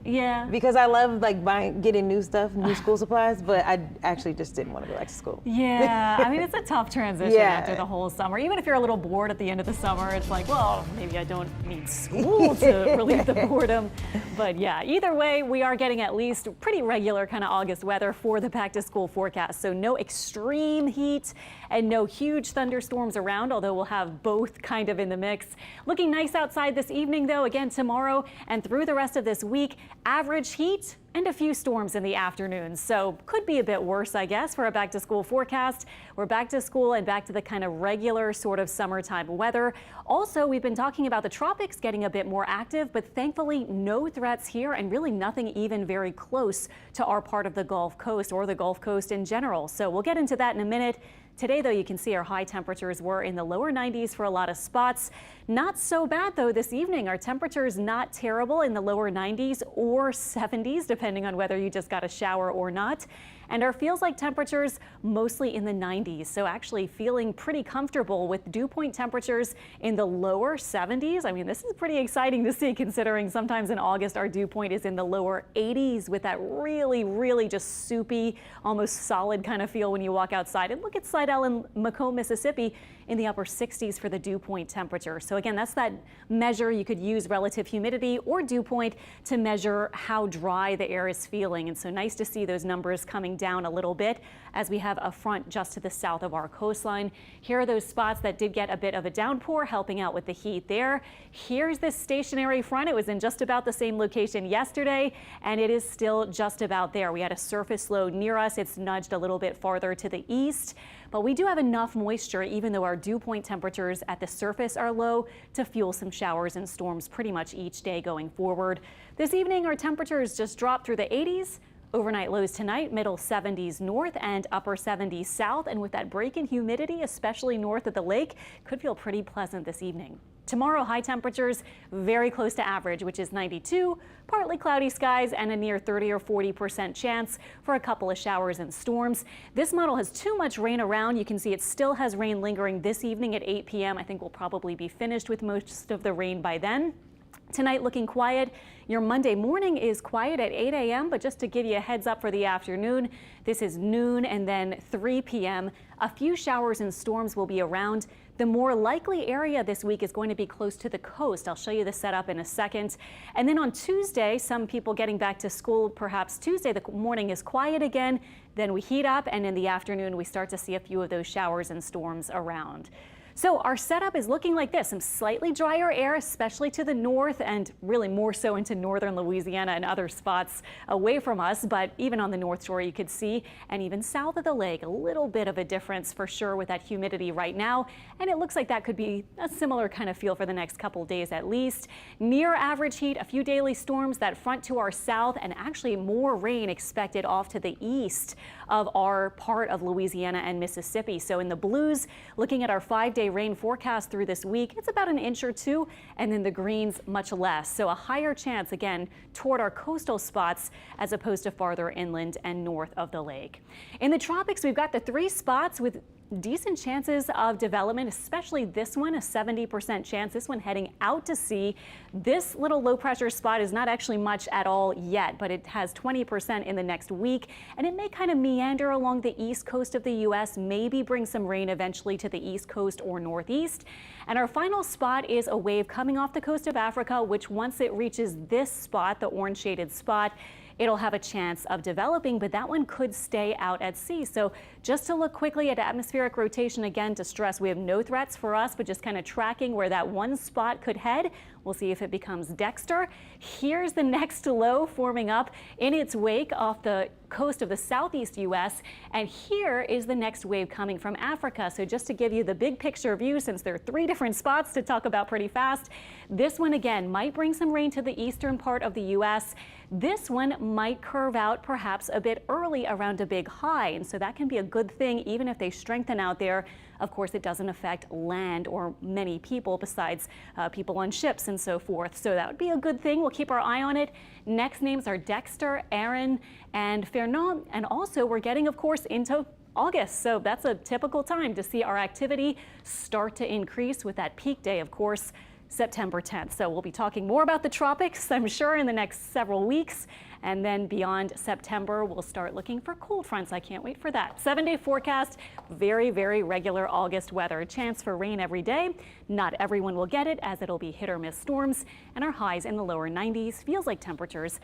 Yeah. Because I love like getting new stuff, new school supplies, but I actually just didn't want to go back to school. Yeah, I mean, it's a tough transition after the whole summer. Even if you're a little bored at the end of the summer, it's like, well, maybe I don't need school to relieve the boredom. But yeah, either way, we are getting at least pretty regular kind of August weather for the back to school forecast. So no extreme heat and no huge thunderstorms around, although we'll have both kind of in the mix. Looking nice outside this evening, though, again tomorrow and through the rest of this week. Average heat and a few storms in the afternoon. So could be a bit worse, I guess, for a back to school forecast. We're back to school and back to the kind of regular sort of summertime weather. Also, we've been talking about the tropics getting a bit more active, but thankfully no threats here and really nothing even very close to our part of the Gulf Coast or the Gulf Coast in general. So we'll get into that in a minute. Today, though, you can see our high temperatures were in the lower 90s for a lot of spots. Not so bad, though, this evening. Our temperatures not terrible in the lower 90s or 70s, depending on whether you just got a shower or not. And our feels like temperatures mostly in the 90s. So actually feeling pretty comfortable with dew point temperatures in the lower 70s. I mean, this is pretty exciting to see, considering sometimes in August our dew point is in the lower 80s with that really just soupy, almost solid kind of feel when you walk outside. And look at Slidell and Macomb, Mississippi in the upper 60s for the dew point temperature. So again, that's that measure you could use relative humidity or dew point to measure how dry the air is feeling. And so nice to see those numbers coming down a little bit as we have a front just to the south of our coastline. Here are those spots that did get a bit of a downpour, helping out with the heat there. Here's this stationary front. It was in just about the same location yesterday, and it is still just about there. We had a surface low near us. It's nudged a little bit farther to the east, but we do have enough moisture, even though our dew point temperatures at the surface are low, to fuel some showers and storms pretty much each day going forward. This evening, our temperatures just dropped through the 80s. Overnight lows tonight, middle 70s north and upper 70s south. And with that break in humidity, especially north of the lake, could feel pretty pleasant this evening. Tomorrow, high temperatures very close to average, which is 92, partly cloudy skies and a near 30 or 40% chance for a couple of showers and storms. This model has too much rain around. You can see it still has rain lingering this evening at 8 p.m. I think we'll probably be finished with most of the rain by then. Tonight looking quiet. Your Monday morning is quiet at 8 a.m., but just to give you a heads up for the afternoon, this is noon and then 3 p.m. A few showers and storms will be around. The more likely area this week is going to be close to the coast. I'll show you the setup in a second. And then on Tuesday, some people getting back to school, perhaps Tuesday, the morning is quiet again. Then we heat up, and in the afternoon, we start to see a few of those showers and storms around. So our setup is looking like this. Some slightly drier air, especially to the north and really more so into northern Louisiana and other spots away from us. But even on the North Shore, you could see, and even south of the lake, a little bit of a difference for sure with that humidity right now. And it looks like that could be a similar kind of feel for the next couple days at least. Near average heat, a few daily storms, that front to our south, and actually more rain expected off to the east of our part of Louisiana and Mississippi. So in the blues, looking at our 5-day rain forecast through this week, it's about an inch or two, and then the greens much less. So a higher chance again toward our coastal spots as opposed to farther inland and north of the lake. In the tropics, we've got the 3 spots with decent chances of development, especially this one, a 70% chance, this one heading out to sea. This little low pressure spot is not actually much at all yet, but it has 20% in the next week, and it may kind of meander along the east coast of the U.S., maybe bring some rain eventually to the east coast or northeast. And our final spot is a wave coming off the coast of Africa, which once it reaches this spot, the orange shaded spot, it'll have a chance of developing, but that one could stay out at sea. So just to look quickly at atmospheric rotation again to stress, we have no threats for us, but just kind of tracking where that one spot could head. We'll see if it becomes Dexter. Here's the next low forming up in its wake off the coast of the southeast U.S. And here is the next wave coming from Africa. So just to give you the big picture view, since there are 3 different spots to talk about pretty fast, this one again might bring some rain to the eastern part of the U.S. This one might curve out perhaps a bit early around a big high. And so that can be a good thing, even if they strengthen out there. Of course, it doesn't affect land or many people besides people on ships and so forth. So that would be a good thing. We'll keep our eye on it. Next names are Dexter, Aaron, and Fernand. And also we're getting, of course, into August. So that's a typical time to see our activity start to increase with that peak day, of course, September 10th. So we'll be talking more about the tropics, I'm sure, in the next several weeks. And then beyond September, we'll start looking for cold fronts. I can't wait for that. 7-day forecast, very, very regular August weather. A chance for rain every day. Not everyone will get it, as it'll be hit or miss storms. And our highs in the lower 90s feels like temperatures